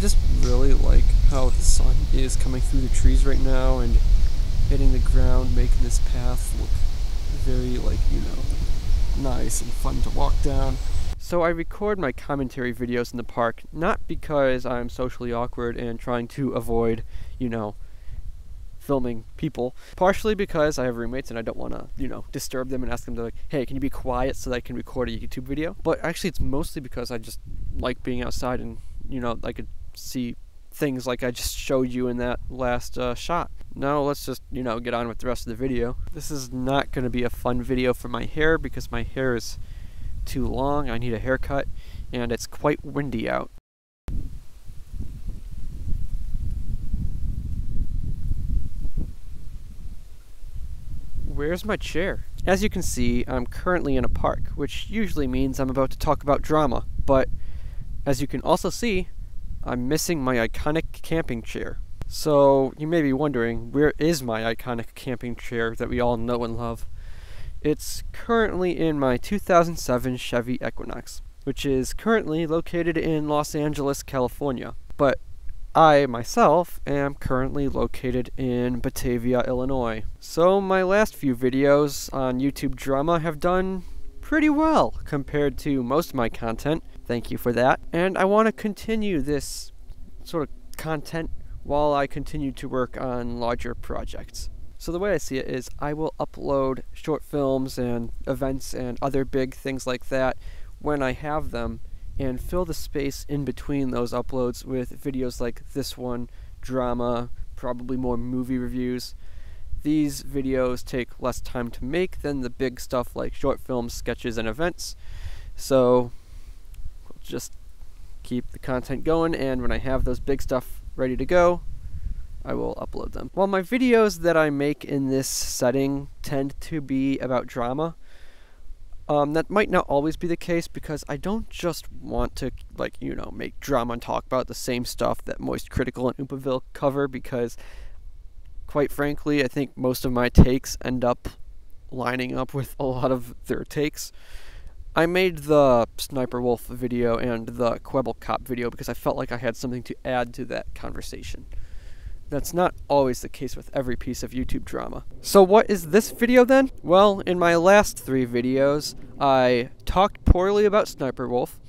just really like how the sun is coming through the trees right now and hitting the ground, making this path look very, like, you know, nice and fun to walk down. So I record my commentary videos in the park not because I'm socially awkward and trying to avoid, you know, filming people, partially because I have roommates and I don't want to, you know, disturb them and ask them to, like, hey, can you be quiet so that I can record a YouTube video? But actually it's mostly because I just like being outside and, you know, I could see things like I just showed you in that last shot. Now let's just, you know, get on with the rest of the video. This is not going to be a fun video for my hair because my hair is too long. I need a haircut and it's quite windy out. Where's my chair? As you can see, I'm currently in a park, which usually means I'm about to talk about drama, but as you can also see, I'm missing my iconic camping chair. So you may be wondering, where is my iconic camping chair that we all know and love? It's currently in my 2007 Chevy Equinox, which is currently located in Los Angeles, California, but I, myself, am currently located in Batavia, Illinois. So my last few videos on YouTube drama have done pretty well compared to most of my content. Thank you for that. And I want to continue this sort of content while I continue to work on larger projects. So the way I see it is I will upload short films and events and other big things like that when I have them, and fill the space in between those uploads with videos like this one, drama, probably more movie reviews. These videos take less time to make than the big stuff like short films, sketches, and events. So we'll just keep the content going, and when I have those big stuff ready to go, I will upload them. While my videos that I make in this setting tend to be about drama, that might not always be the case because I don't just want to, like, you know, make drama and talk about the same stuff that Moist Critical and Oopaville cover, because quite frankly I think most of my takes end up lining up with a lot of their takes. I made the Sniper Wolf video and the Quebble Cop video because I felt like I had something to add to that conversation. That's not always the case with every piece of YouTube drama. So what is this video then? Well, in my last 3 videos, I talked poorly about Sniper Wolf,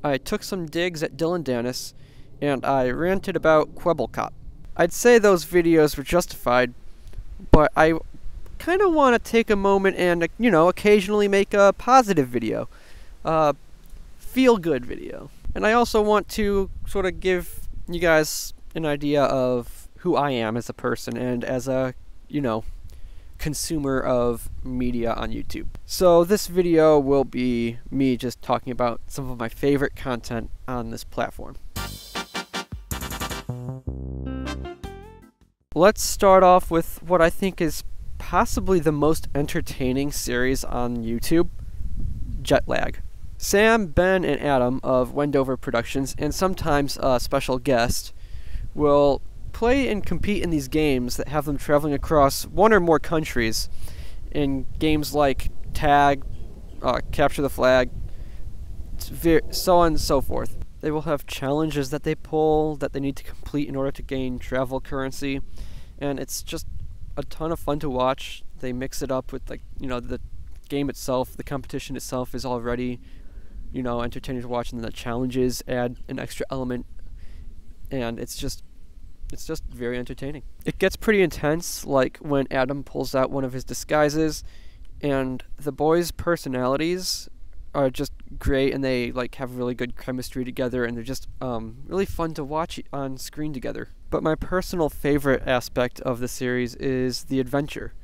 I took some digs at Dylan Dennis, and I ranted about Quebble Cop. I'd say those videos were justified, but I kind of want to take a moment and, you know, occasionally make a positive video. Feel-good video. And I also want to sort of give you guys an idea of who I am as a person and as a, you know, consumer of media on YouTube. So this video will be me just talking about some of my favorite content on this platform. Let's start off with what I think is possibly the most entertaining series on YouTube, Jet Lag. Sam, Ben, and Adam of Wendover Productions, and sometimes a special guest, will play and compete in these games that have them traveling across one or more countries in games like Tag, Capture the Flag, so on and so forth. They will have challenges that they pull that they need to complete in order to gain travel currency, and it's just a ton of fun to watch. They mix it up with, like, you know, the game itself, the competition itself is already, you know, entertaining to watch, and then the challenges add an extra element, and it's just very entertaining. It gets pretty intense, like when Adam pulls out one of his disguises, and the boys' personalities are just great, and they, like, have really good chemistry together, and they're just really fun to watch on screen together. But my personal favorite aspect of the series is the adventure.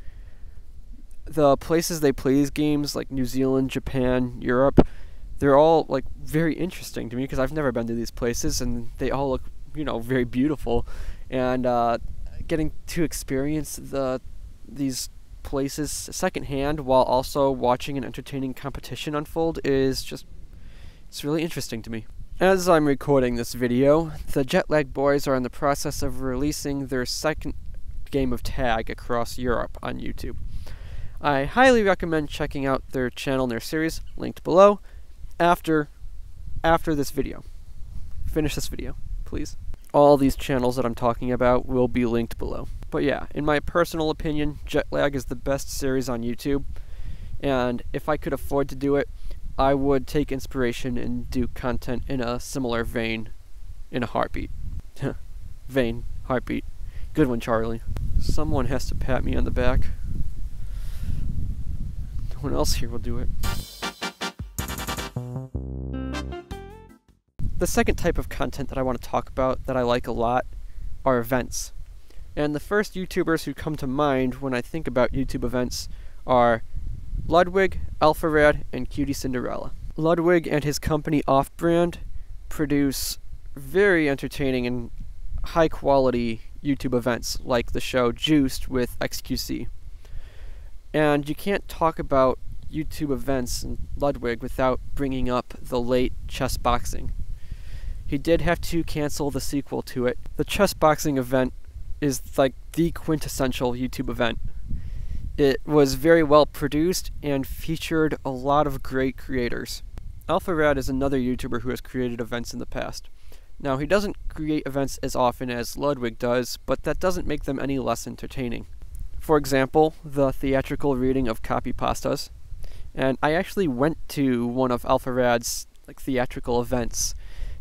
The places they play these games, like New Zealand, Japan, Europe, they're all, like, very interesting to me because I've never been to these places, and they all look, you know, very beautiful. And getting to experience these places secondhand while also watching an entertaining competition unfold is just, it's really interesting to me. As I'm recording this video, the Jet Lag boys are in the process of releasing their second game of Tag across Europe on YouTube. I highly recommend checking out their channel and their series, linked below, after this video. Finish this video, please. all these channels that I'm talking about will be linked below. But yeah, in my personal opinion, Jetlag is the best series on YouTube, and if I could afford to do it, I would take inspiration and do content in a similar vein in a heartbeat. Vein, heartbeat. Good one, Charlie. Someone has to pat me on the back. No one else here will do it. The second type of content that I want to talk about that I like a lot are events. And the first YouTubers who come to mind when I think about YouTube events are Ludwig, Alpharad, and QTCinderella. Ludwig and his company Off-Brand produce very entertaining and high-quality YouTube events like the show Juiced with XQC. And you can't talk about YouTube events and Ludwig without bringing up the late chess boxing. He did have to cancel the sequel to it. The chess boxing event is like the quintessential YouTube event. It was very well produced and featured a lot of great creators. Alpharad is another YouTuber who has created events in the past. Now, he doesn't create events as often as Ludwig does, but that doesn't make them any less entertaining. For example, the theatrical reading of copy pastas. And I actually went to one of Alpharad's theatrical events.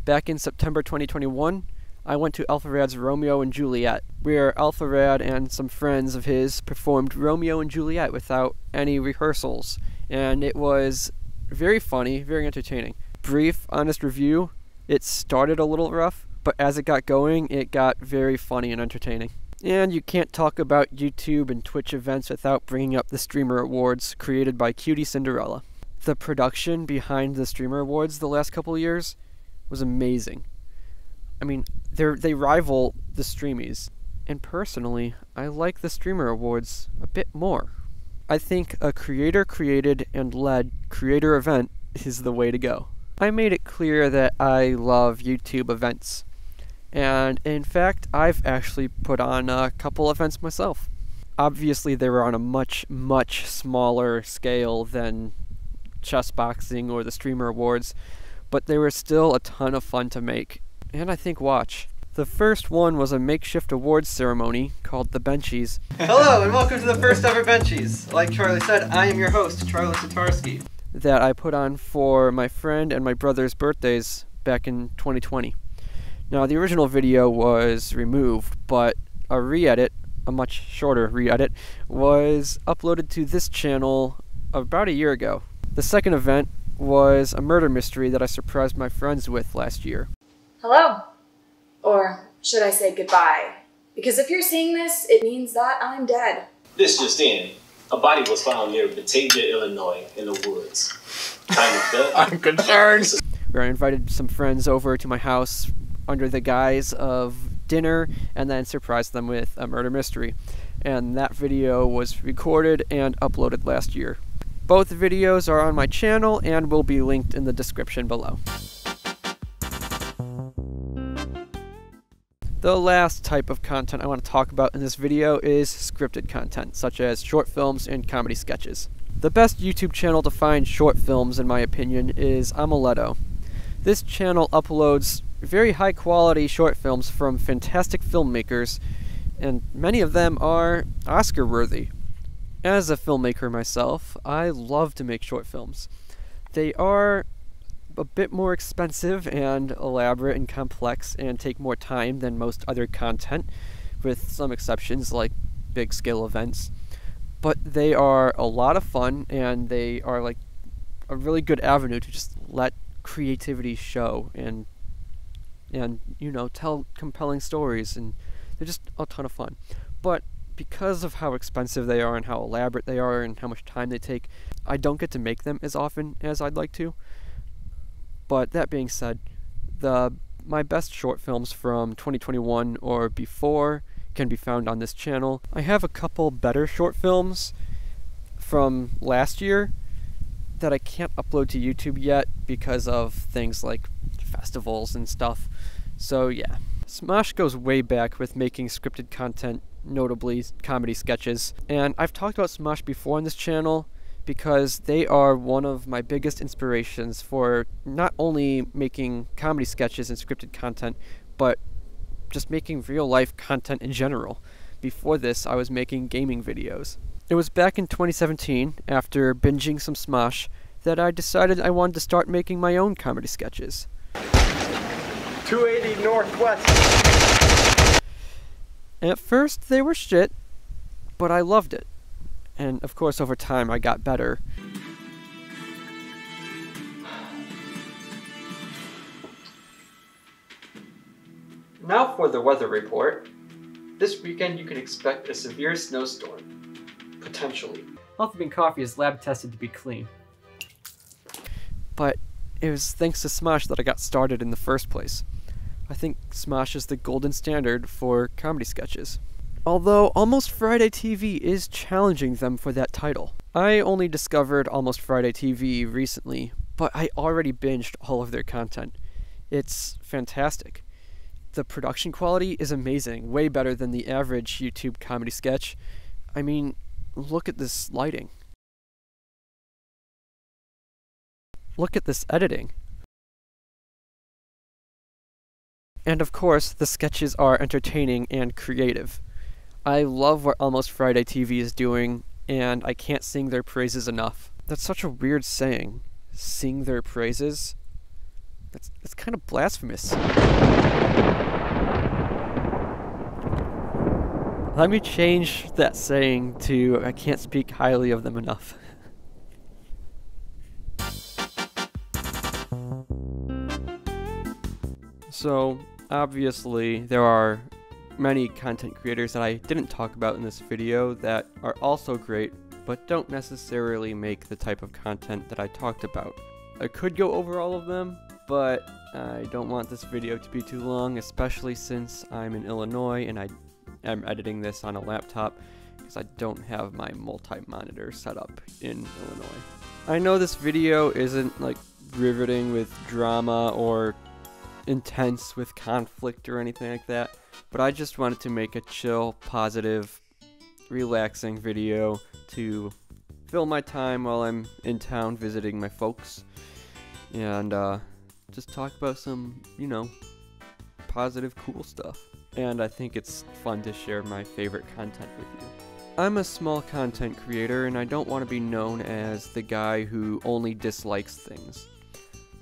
Back in September 2021, I went to Alpharad's Romeo and Juliet, where Alpharad and some friends of his performed Romeo and Juliet without any rehearsals. And it was very funny, very entertaining. Brief, honest review, it started a little rough, but as it got going, it got very funny and entertaining. And you can't talk about YouTube and Twitch events without bringing up the Streamer Awards created by QTCinderella. The production behind the Streamer Awards the last couple of years was amazing. I mean, they rival the Streamies. And personally, I like the Streamer Awards a bit more. I think a creator-created and led creator event is the way to go. I made it clear that I love YouTube events. And in fact, I've actually put on a couple events myself. Obviously, they were on a much, much smaller scale than chess boxing or the Streamer Awards, but they were still a ton of fun to make, and I think watch. The first one was a makeshift awards ceremony called the Benchies. Hello, and welcome to the first ever Benchies. Like Charlie said, I am your host, Charlie Sitarski. That I put on for my friend and my brother's birthdays back in 2020. Now, the original video was removed, but a re-edit, a much shorter re-edit, was uploaded to this channel about a year ago. The second event was a murder mystery that I surprised my friends with last year. Hello. Or should I say goodbye? Because if you're seeing this, it means that I'm dead. This just in. A body was found near Batavia, Illinois, in the woods. Kind of dead. I'm concerned. Where I invited some friends over to my house under the guise of dinner and then surprised them with a murder mystery. And that video was recorded and uploaded last year. Both videos are on my channel and will be linked in the description below. The last type of content I want to talk about in this video is scripted content, such as short films and comedy sketches. The best YouTube channel to find short films, in my opinion, is Omeleto. This channel uploads very high quality short films from fantastic filmmakers, and many of them are Oscar worthy. As a filmmaker myself, I love to make short films. They are a bit more expensive and elaborate and complex and take more time than most other content, with some exceptions like big scale events. But they are a lot of fun, and they are like a really good avenue to just let creativity show and you know, tell compelling stories, and they're just a ton of fun. But because of how expensive they are and how elaborate they are and how much time they take, I don't get to make them as often as I'd like to. But that being said, my best short films from 2021 or before can be found on this channel. I have a couple better short films from last year that I can't upload to YouTube yet because of things like festivals and stuff. So yeah. Smosh goes way back with making scripted content, notably comedy sketches. And I've talked about Smosh before on this channel because they are one of my biggest inspirations for not only making comedy sketches and scripted content, but just making real life content in general. Before this, I was making gaming videos. It was back in 2017, after binging some Smosh, that I decided I wanted to start making my own comedy sketches. 280 Northwest. At first, they were shit, but I loved it. And of course, over time, I got better. Now for the weather report. This weekend you can expect a severe snowstorm. Potentially. Healthy Bean Coffee is lab tested to be clean. But it was thanks to Smosh that I got started in the first place. I think Smosh is the golden standard for comedy sketches. Although Almost Friday TV is challenging them for that title. I only discovered Almost Friday TV recently, but I already binged all of their content. It's fantastic. The production quality is amazing, way better than the average YouTube comedy sketch. I mean, look at this lighting. Look at this editing. And of course, the sketches are entertaining and creative. I love what Almost Friday TV is doing, and I can't sing their praises enough. That's such a weird saying. Sing their praises? That's kind of blasphemous. Let me change that saying to I can't speak highly of them enough. So, obviously, there are many content creators that I didn't talk about in this video that are also great, but don't necessarily make the type of content that I talked about. I could go over all of them, but I don't want this video to be too long, especially since I'm in Illinois and I'm editing this on a laptop because I don't have my multi-monitor set up in Illinois. I know this video isn't like riveting with drama or intense with conflict or anything like that, but I just wanted to make a chill, positive, relaxing video to fill my time while I'm in town visiting my folks and just talk about some, you know, positive, cool stuff. And I think it's fun to share my favorite content with you. I'm a small content creator and I don't want to be known as the guy who only dislikes things.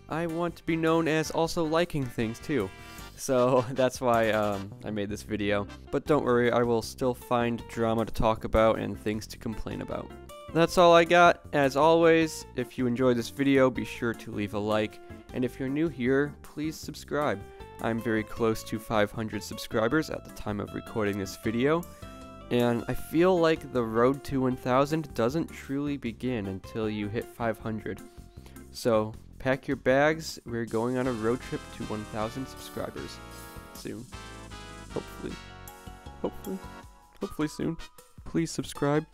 I want to be known as also liking things too. So that's why I made this video. But don't worry, I will still find drama to talk about and things to complain about. That's all I got. As always, if you enjoyed this video, be sure to leave a like. And if you're new here, please subscribe. I'm very close to 500 subscribers at the time of recording this video, and I feel like the road to 1,000 doesn't truly begin until you hit 500. So, pack your bags, we're going on a road trip to 1,000 subscribers soon. Hopefully soon. Please subscribe.